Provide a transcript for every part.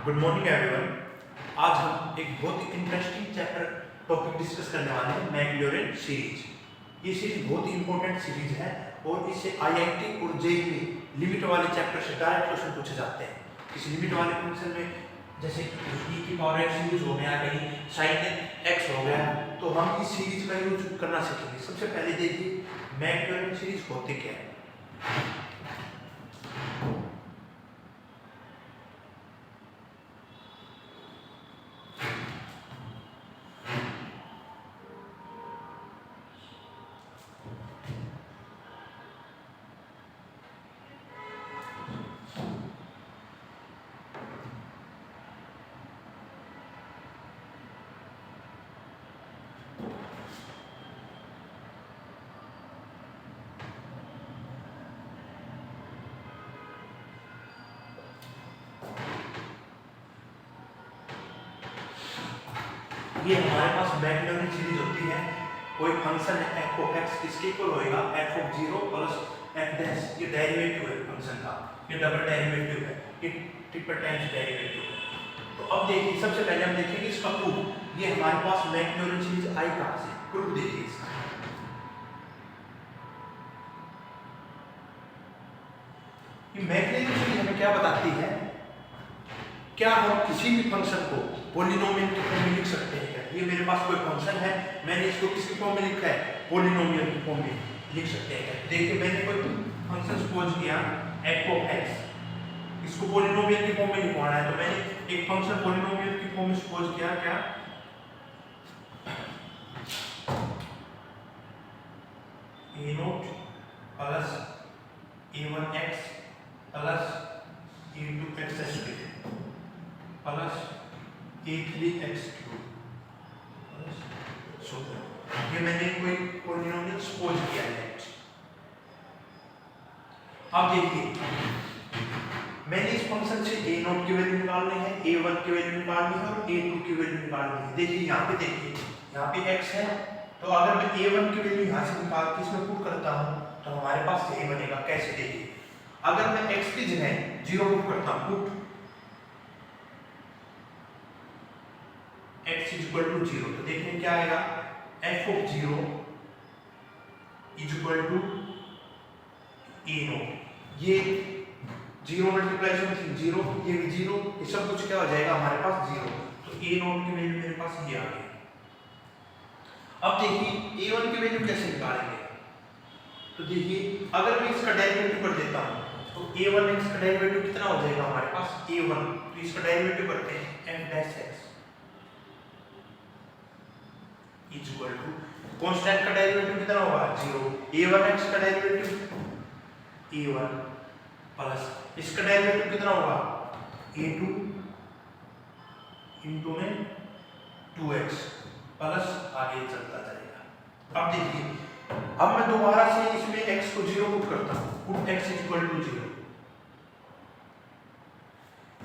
Good morning everyone. आज हम एक बहुत ही इंटरेस्टिंग चैप्टर टॉपिक डिस्कस करने वाले हैं, मैक्लॉरिन सीरीज। ये सीरीज बहुत ही इंपॉर्टेंट सीरीज है और इससे आईआईटी और जेईई लिमिट वाले चैप्टर से डायरेक्ट क्वेश्चन पूछे जाते हैं। इस लिमिट वाले फंक्शन में जैसे e की पावर x यूज हो गया, कहीं sin x हो गया, तो हम इस सीरीज का यूज करना सीखेंगे। सबसे पहले देखिए मैक्लॉरिन सीरीज होती क्या है। ये हमारे पास मैक्लॉरिन सीरीज होती है। कोई फंक्शन है f of x इसके इक्वल होएगा f of 0 plus f dash, ये डेरिवेटिव है फंक्शन का, ये डबल डेरिवेटिव है, ये ट्रिपल टाइम्स डेरिवेटिव है। तो अब देखिए सबसे पहले हम देखेंगे इसका प्रूफ। ये हमारे पास मैक्लॉरिन सीरीज आई कहां से, प्रूफ देखिए इसका। ये मैक्लॉरिन सीरीज हमें क्या बताती है, क्या हम किसी भी फंक्शन को पॉलिनोमियल के फॉर्म में लिख सकते हैं। क्या ये मेरे पास कोई फंक्शन है, मैंने इसको किसकी फॉर्म में लिखा है, पॉलिनोमियल की फॉर्म में लिख सकते हैं। देखिए मैंने कोई फंक्शन सपोज किया f of x, इसको पॉलिनोमियल की फॉर्म में लिखवाना है, तो मैंने एक फंक्शन पॉलिनोमियल की फॉर्म में सपोज किया क्या a0 plus a1x plus a2x² plus a3x³ plus ये मैंने कोई पॉलिनोमियल सपोज किया है। अब देखिए मैंने इस फंक्शन से a0 की वैल्यू निकालनी है, a1 की वैल्यू निकालनी है और a2 की वैल्यू निकालनी है। देखिए यहाँ पे x है, तो अगर मैं a1 की वैल्यू यहाँ से निकाल के इसमें पुट करता हूँ तो हमारे पास यही बनेगा। कैसे, देखिए अगर मैं x की जगह 0 पुट करता हूँ, put x is equal to 0, तो देखिए क्या आएगा, f of 0 is equal to a0। ये 0 मल्टीप्लाई समथिंग 0, ये भी 0, ये सब कुछ क्या हो जाएगा हमारे पास 0, तो a0 की वैल्यू मेरे पास ये आ गई। अब देखिए a1 की वैल्यू कैसे निकालेंगे, तो देखिए अगर मैं इसका डेरिवेटिव कर देता हूँ तो a1x का डेरिवेटिव कितना हो जाएगा हमारे पास a1, तो इसका डेरिवेटिव करते हैं f dash x is equal to constant का डेरिवेटिव कितना होगा 0, a1x का डेरिवेटिव a1 प्लस इसका डेरिवेटिव कितना होगा a2 इनटू में 2x प्लस आगे चलता जाएगा। अब देखिए अब मैं दोबारा से इसमें x को 0 पुट करता हूं, put x is equal to 0,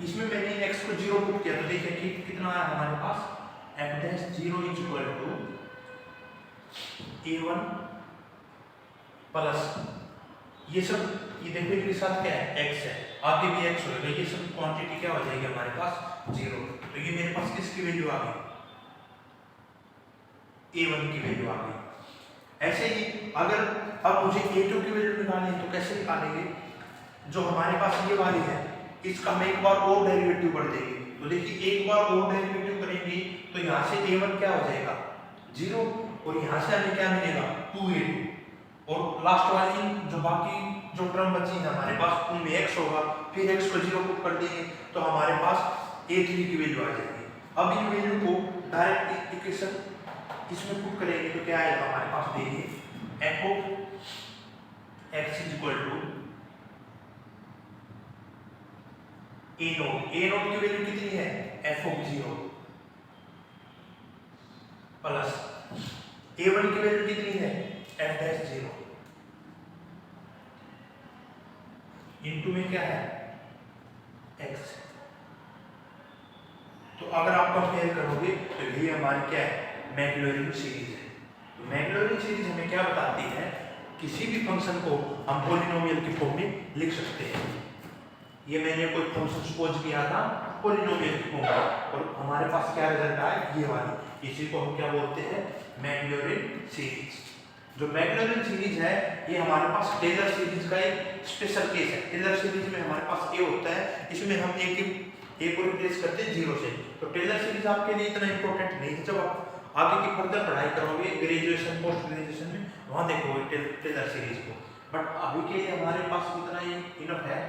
इसमें मैंने x को 0 पुट किया तो देखिए कि कितना आया हमारे पास f dash 0 is equal to a1 plus ये सब, ये देखिए के साथ क्या है x है, आगे भी x होगा, ये सब क्वांटिटी क्या हो जाएगी हमारे पास 0, तो ये मेरे पास किसकी वैल्यू आ गई a1 की वैल्यू आ गई। ऐसे ही अगर अब मुझे a2 की वैल्यू निकालनी है तो कैसे निकालेंगे, जो हमारे पास ये वाली है इसका हम एक बार और डेरिवेटिव कर देंगे, तो देखिए एक बार और डेरिवेटिव करेंगे तो यहाँ से a1 क्या हो जाएगा 0 और यहाँ से हमें क्या मिलेगा 2a2, और लास्ट वाली जो बाकी जो टर्म बची है हमारे पास उनमें x होगा, फिर x को 0 पुट कर देंगे तो हमारे पास a3 की वैल्यू आ जाएगी। अब इन वैल्यू को डायरेक्ट इक्वेशन इसमें पुट करेंगे तो क्या आएगा हमारे पास, देखिए f of x is equal to a0 की वैल्यू कितनी है f of 0 प्लस a1 की वैल्यू कितनी है f डैश 0 इनटू में क्या है x। तो अगर आप कंपेयर करोगे तो ये हमारी क्या है मैक्लॉरिन सीरीज है। तो मैक्लॉरिन सीरीज हमें क्या बताती है, किसी भी फंक्शन को हम पॉलिनोमियल की फॉर्म में लिख सकते हैं। ये मैंने कोई फंक्शन सपोज किया था पॉलिनोमियल की फॉर्म में। और हमारे पास क्या रिजल्ट आया, ये वाली, इसी को हम क्या बोलते हैं, मैक्लॉरिन सीरीज। जो मैक्लॉरिन सीरीज है ये हमारे पास टेलर सीरीज का एक स्पेशल केस है। टेलर सीरीज में हमारे पास ए होता है, इसमें हम ए को रिप्लेस करते हैं 0 से। तो टेलर सीरीज आपके लिए इतना इंपॉर्टेंट नहीं है, जब आप आगे की फर्दर पढ़ाई करोगे ग्रेजुएशन पोस्ट ग्रेजुएशन में, वहां देखोगे टेलर सीरीज को। बट अभी के लिए हमारे पास इतना ही इनफ है,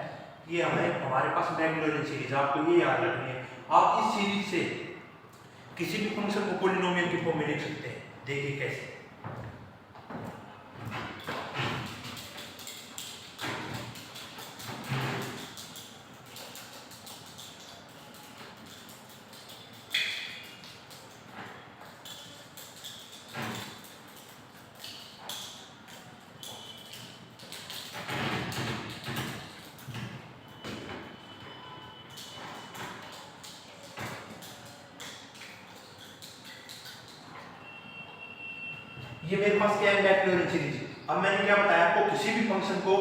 ये हमारे पास मैक्लॉरिन सीरीज, आपको ये याद रखनी है। आप इस सीरीज से किसी भी फंक्शन को पॉलिनोमियल की फॉर्म में लिख सकते हैं। देखिए कैसे, ये मेरे पास क्या है, मैक्लॉरिन सीरीज। अब मैंने क्या बताया आपको, किसी भी फंक्शन को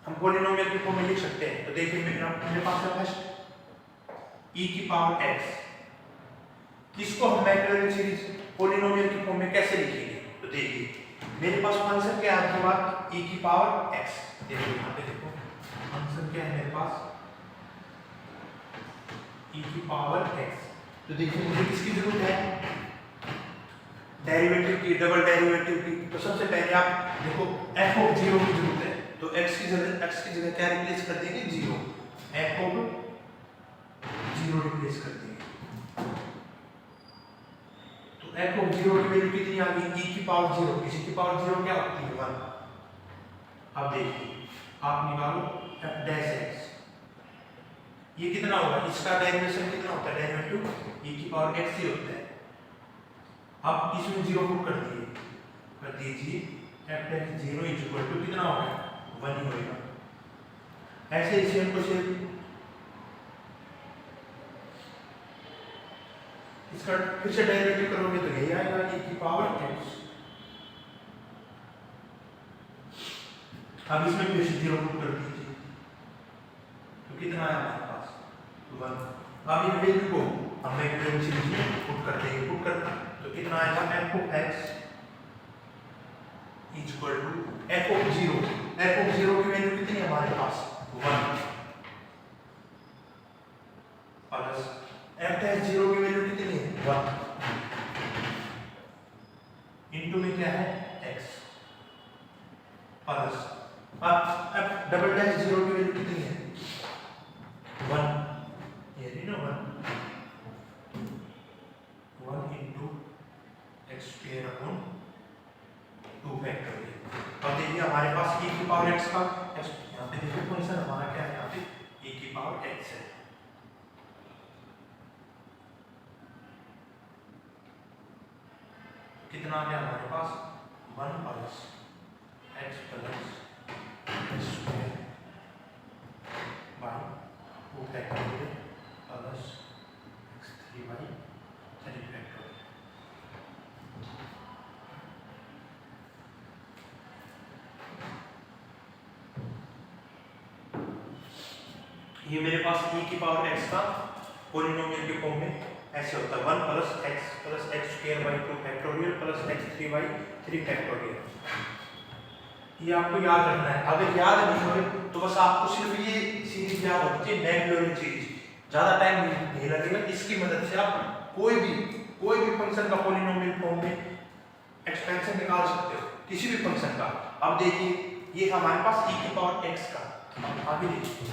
हम पॉलिनोमियल की फॉर्म में लिख सकते हैं। तो देखिए मेरे पास है फर्स्ट e की पावर x, इसको हम मैक्लॉरिन सीरीज पॉलिनोमियल की फॉर्म में कैसे लिखेंगे। तो देखिए मेरे पास फंक्शन क्या है आपके पास, e की पावर x। देखो यहाँ पे देखो फंक्शन क्या है मेरे पास, e की पावर x। तो देखिए मुझे किसकी जरूरत है, डेरिवेटिव की, डबल डेरिवेटिव की। तो सबसे पहले आप देखो f ऑफ 0 की जरूरत है, तो x की जगह क्या रिप्लेस कर देंगे, 0। f ऑफ 0 रिप्लेस कर देंगे। तो f ऑफ 0 की वैल्यू कितनी आ गई, e की पावर 0। किसी की पावर 0 क्या होती है, 1। अब देखिए आप निकालो f डैश x, ये कितना होगा, इसका डेरिवेशन कितना होता है, डेरिवेटिव e की पावर x ही होता है। अब इसमें 0 पुट कर दीजिए, f dash 0 is equal to कितना होगा, 1 ही होगा। ऐसे इसे हमको से इसका फिर से डेरिवेटिव करोगे तो यही आएगा, e की पावर x। अब इसमें फिर से 0 पुट कर दीजिए, तो कितना आया हमारे पास, 1। अब इन वैल्यू को हम मैक्लॉरिन सीरीज में पुट कर देंगे, पुट करना तो कितना आएगा, f of x is equal to f of 0। f of 0 की वैल्यू कितनी है हमारे पास, 1, प्लस f डैश 0 की वैल्यू कितनी है, 1, इनटू में क्या है, x, प्लस अब f डबल डैश 0 की वैल्यू कितनी है, 1, ये नहीं ना 1 into x square upon 2 factorial. अब देखिए हमारे पास e की पावर x का, यहाँ पे देखिए फंक्शन हमारा क्या है, यहाँ पे e की पावर x है। कितना आ गया हमारे पास, 1 plus x plus x square by 2 factorial plus x3 by 3 factorial. ये मेरे पास e की पावर x का पॉलिनोमियल के फॉर्म में ऐसे होता है, 1 plus x square by 2 factorial plus x3 by 3 factorial. ये आपको याद रखना है। अगर याद नहीं हो तो बस आपको सिर्फ ये सीरीज याद होनी चाहिए, मैक्लॉरिन सीरीज। ज़्यादा टाइम नहीं लगेगा, इसकी मदद से आप कोई भी फंक्शन का पॉलिनोमियल फॉर्म में एक्सपेंशन निकाल सकते हो, किसी भी फंक्शन का। अब देखिए ये हमारे पास e की पावर x का, आगे देखिए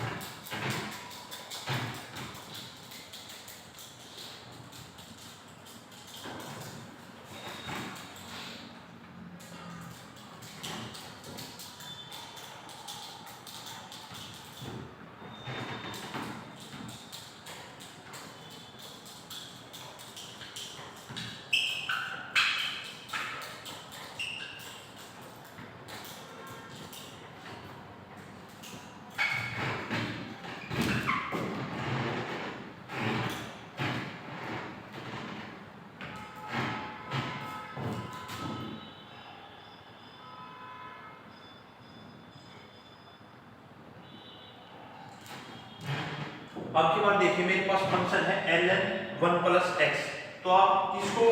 अब की बार देखिए मेरे पास फंक्शन है ln 1 प्लस x, तो आप इसको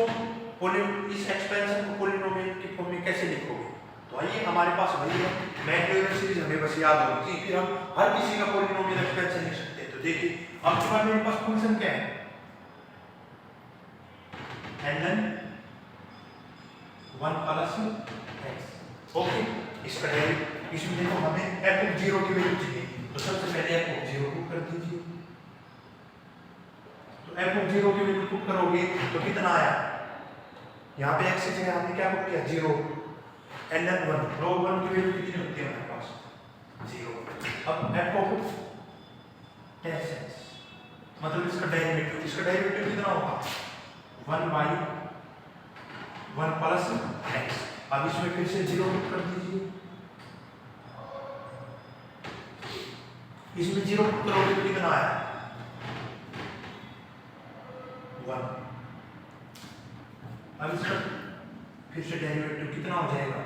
इस एक्सपेंशन को पॉलिनोमियल की फॉर्म में कैसे लिखोगे? तो आइए हमारे पास वही है, मैक्लॉरिन सीरीज हमें बस याद होगी, फिर हम हर किसी का पॉलिनोमियल एक्सपेंशन लिख सकते हैं। तो देखिए अब की बार मेरे पास फंक्शन क्या है, ln 1 प्लस x। ओके, इसका डेरिवेटिव इसमें देखो हमें f(0) की वैल्यू चाहिए, तो सबसे पहले f(0) पुट कर दीजिए। तो f(0) की वैल्यू पुट करोगे तो कितना आया, यहाँ पे x की जगह हमने क्या पुट किया 0, ln 1 log 1 की वैल्यू कितनी होती है हमारे पास 0। अब f(10x) मतलब इसका डेरिवेटिव कितना होगा 1/1 प्लस x। अब इसमें फिर से 0 पुट कर दीजिए, इसमें 0 पुट करोगे तो कितना आया 1। अब इसका फिर से डेरिवेटिव कितना हो जाएगा,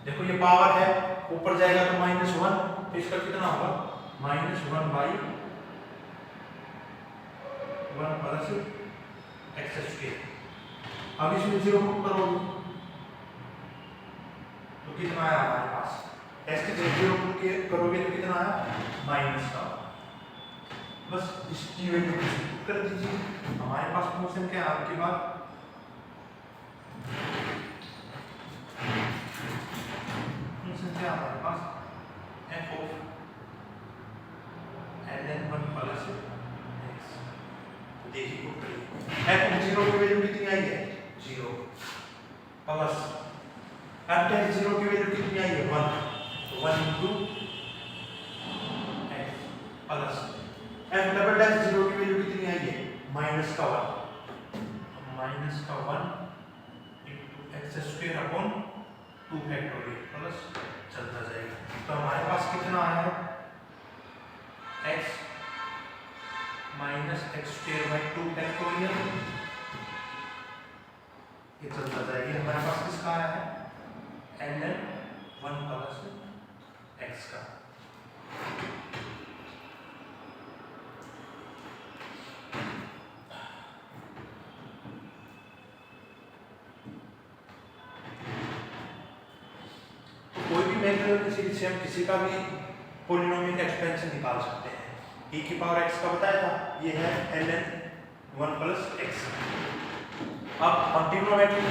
देखो ये पावर है, ऊपर जाएगा तो -1, तो इसका कितना होगा -1/1 प्लस x²। अब इसमें 0 पुट करोगे तो कितना आया हमारे पास, x की जगह 0 पुट करोगे तो कितना आया माइनस का, बस इसकी वैल्यू पुट कर दीजिए। हमारे पास फंक्शन क्या है आपके पास, फंक्शन क्या है हमारे पास f(ln 1 प्लस x)। देखिए f(0) की वैल्यू कितनी आई है 0 प्लस f(0) की वैल्यू कितनी आई है 1, तो 1 into x प्लस f(0) की वैल्यू कितनी आई है -1, -1 into x² / 2 फैक्टोरियल प्लस चलता जाएगा। तो हमारे पास कितना आया है x - x²/2 फैक्टोरियल, ये चलता जाएगा। हमारे पास किसका आया है ln 1 प्लस x का। मैक्लॉरिन सीरीज से हम किसी का भी पॉलिनोमियल एक्सपेंशन निकाल सकते हैं। e की पावर x का बताया था, ये है ln 1 प्लस x। अब हम ट्रिग्नोमेट्री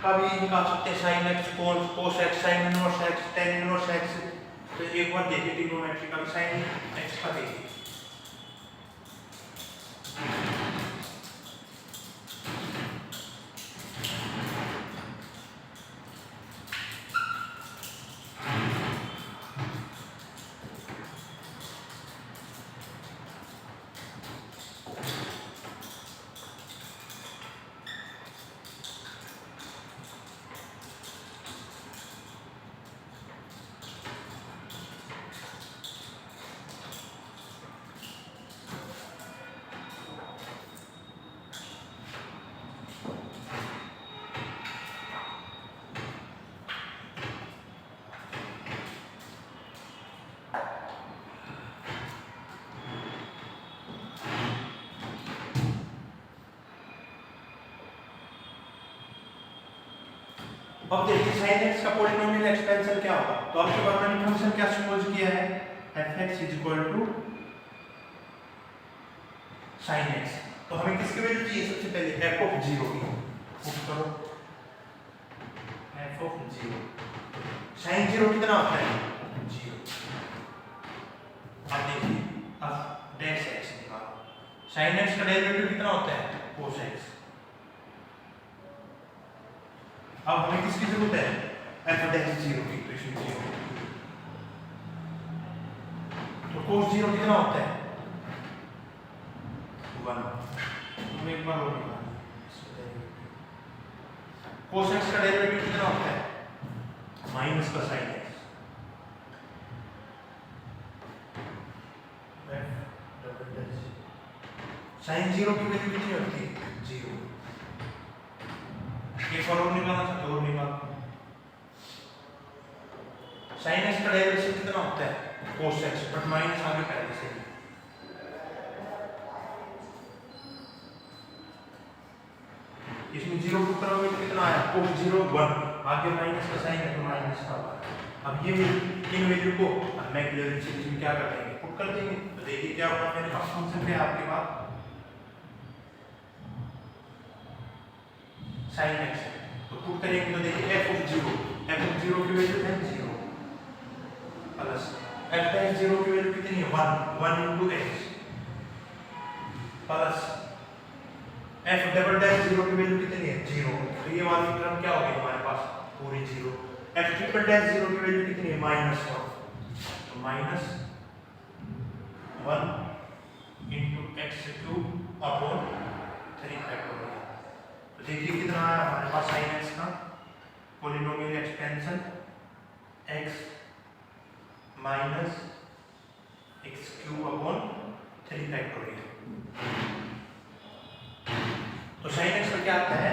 का भी निकाल सकते हैं, sin x cos x sin inverse x tan inverse x। तो एक बार देखिए ट्रिग्नोमेट्री का भी sin x का देखिए, अब देखिए sin x का पॉलिनोमियल एक्सपेंशन क्या होगा। तो आपके पास मैंने फंक्शन क्या सपोज किया है, f(x) = sin x। तो हमें किसकी वैल्यू चाहिए, सबसे पहले f(0) की पुट करो, f(0) sin 0 कितना होता है 0। अब देखिए अब dash x निकालो, sin x का डेरिवेटिव कितना होता है cos x। अब हमें किसकी जरूरत है f(0) की, तो इसमें 0। तो cos 0 कितना होता है 1। हम एक बार और निकालें, cos x का डेरिवेटिव कितना होता है माइनस का sin x। sin 0 की वैल्यू कितनी होती है 0। एक और निकालना चाहते हो, और निकालो। sin x का डेरिवेटिव कितना होता है cos x, बट माइनस आगे पहले से। करोगे तो कितना आया cos 0 1, आगे माइनस का साइन है तो माइनस का 1। अब ये इन वैल्यू को मैक्लॉरिन सीरीज में क्या कर देंगे, पुट कर देंगे। तो देखिए क्या होगा, मेरे पास फंक्शन क्या है आपके पास sin x है, तो पुट करेंगे तो देखिए f ऑफ 0 की वैल्यू है 0 प्लस f डैश 0 की वैल्यू कितनी है 1 into x plus f double dash 0 की वैल्यू कितनी है 0, तो ये वाली टर्म क्या होगी हमारे पास पूरी 0। f ट्रिपल डैश 0 की वैल्यू कितनी है -1, तो -1 into x cube upon 3 factorial. तो देखिए कितना आया हमारे पास sin x का polynomial expansion x minus x cube upon 3 factorial. तो sin x का क्या आता है,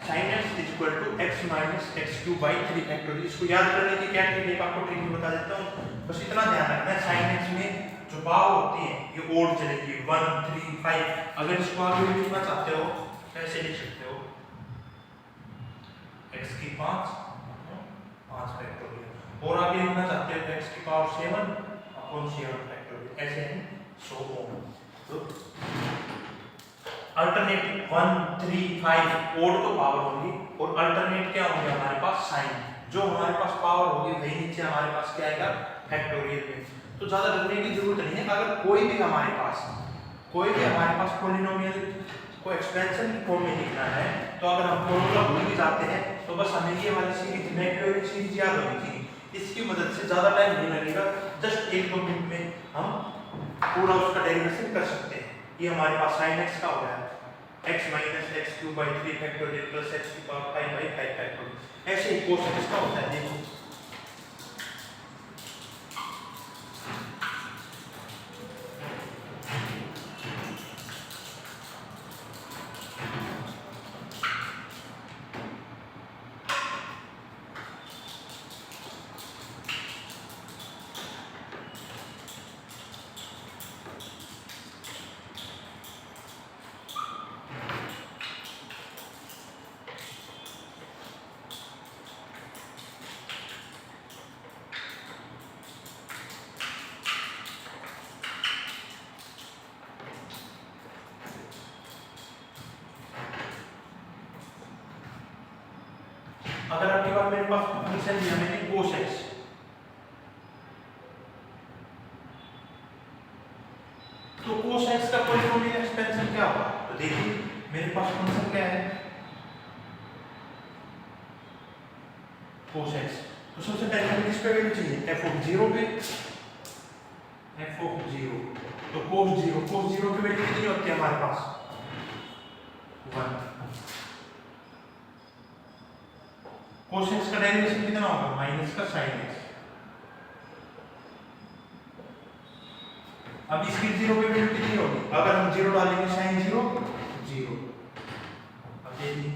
sin x equal to x minus x cube by 3 factorial. इसको याद करने की क्या टेक्निक आपको ट्रिक बता देता हूँ, बस इतना ध्यान रखना है sin x में जो पावर होती है ये ओड चलेगी 1 3 5। अगर इसको आगे भी लिखना चाहते हो कैसे लिख सकते हो, x की 5 फैक्टोरियल, और आगे लिखना चाहते हो x की पावर 7 अपॉन 7 फैक्टोरियल, ऐसे है सो ऑन। तो अल्टरनेटिव 1 3 5 ओड तो पावर होगी और अल्टरनेट क्या होंगे हमारे पास साइन, जो हमारे पास पावर होगी वही नीचे हमारे पास क्या आएगा फैक्टोरियल में। तो ज्यादा डरने की जरूरत नहीं है। अगर कोई भी हमारे पास पॉलिनोमियल को एक्सपेंशन की फॉर्म में लिखना है, तो अगर हम फॉर्मूला भूल भी जाते हैं तो बस हमें ये वाली सीरीज मैक्लॉरिन सीरीज याद होनी चाहिए। इसकी मदद से ज्यादा टाइम नहीं लगेगा, जस्ट 1-2 मिनट में हम पूरा उसका डेरिवेशन कर सकते हैं। ये हमारे पास sin x का हो गया x minus x cube by 3 factorial plus x की पावर 5 बाई 5 फैक्टोरियल। ऐसे ही cos x का होता है, देखो अगर आपके पास मेरे पास फंक्शन दिया मैंने cos x, तो cos x का पॉलिनोमियल एक्सपेंशन क्या होगा, तो देखिए मेरे पास फंक्शन क्या है cos x। तो सबसे पहले हमें किस पे वैल्यू चाहिए f ऑफ 0 पे, f ऑफ 0, तो cos 0 की वैल्यू कितनी होती है हमारे पास 1। cos x का डेरिवेशन कितना होगा माइनस का sin x। अब इसकी 0 पे वैल्यू कितनी होगी, अगर हम 0 डालेंगे sin 0 0। अब देखिए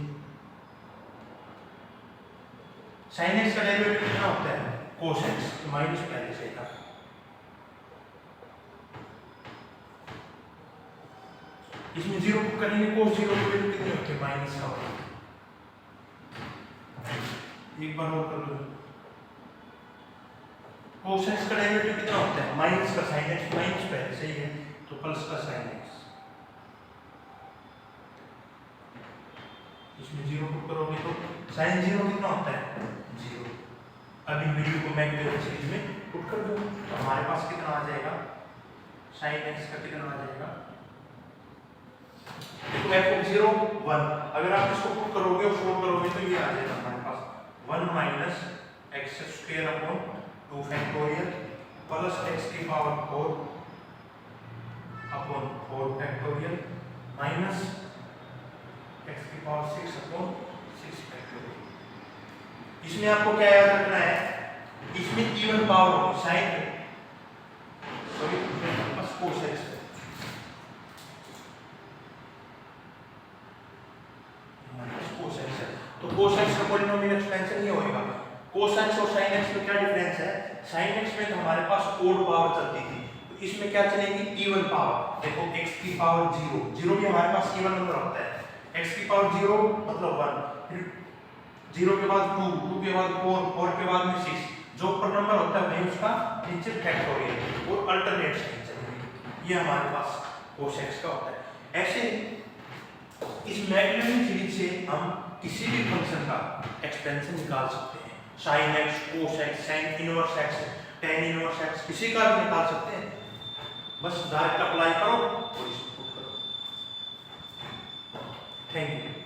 sin x का डेरिवेटिव कितना होता है cos x, तो माइनस पहले से था। इसमें 0 पुट करेंगे cos 0 की वैल्यू कितनी होती है माइनस का होगा। एक बार और कर लो, cos x का डेरिवेटिव कितना होता है माइनस का sin x, माइनस पहले से ही है तो प्लस का sin x। इसमें 0 पुट करोगे तो sin 0 कितना होता है 0। अब इन वैल्यू को मैक्लॉरिन सीरीज में पुट कर दो, तो हमारे पास कितना आ जाएगा sin x का कितना आ जाएगा, देखो f ऑफ 0 1, अगर आप इसको पुट करोगे और सोल्व करोगे तो ये आ जाएगा हमारे पास 1 minus x square upon 2 factorial plus x की power 4 upon 4 factorial minus x की पावर 6 अपॉन 6 फैक्टोरियल। इसमें आपको क्या याद रखना है, इसमें इवन पावर होगी साइन सॉरी बस cos x तो cos x का पॉलिनोमियल एक्सपेंशन ये होगा। cos x और sin x में क्या डिफरेंस है, sin x में तो हमारे पास ओड पावर चलती थी, तो इसमें क्या चलेगी इवन पावर। देखो x की पावर 0 भी हमारे पास इवन नंबर होता है, x की पावर 0 मतलब 1, फिर 0 के बाद 2, 2 के बाद 4, 4 के बाद में 6, जो ऊपर नंबर होता है वही उसका नीचे फैक्टोरियल और अल्टरनेट साइन चलेगी। ये हमारे पास cos x का होता है। ऐसे इस मैक्लैरिन सीरीज से हम किसी भी फंक्शन का एक्सपेंशन निकाल सकते हैं, sin x, cos x, sin inverse x, tan inverse x, किसी का भी निकाल सकते हैं। बस डायरेक्ट अप्लाई करो और इसको पुट करो। Thank you.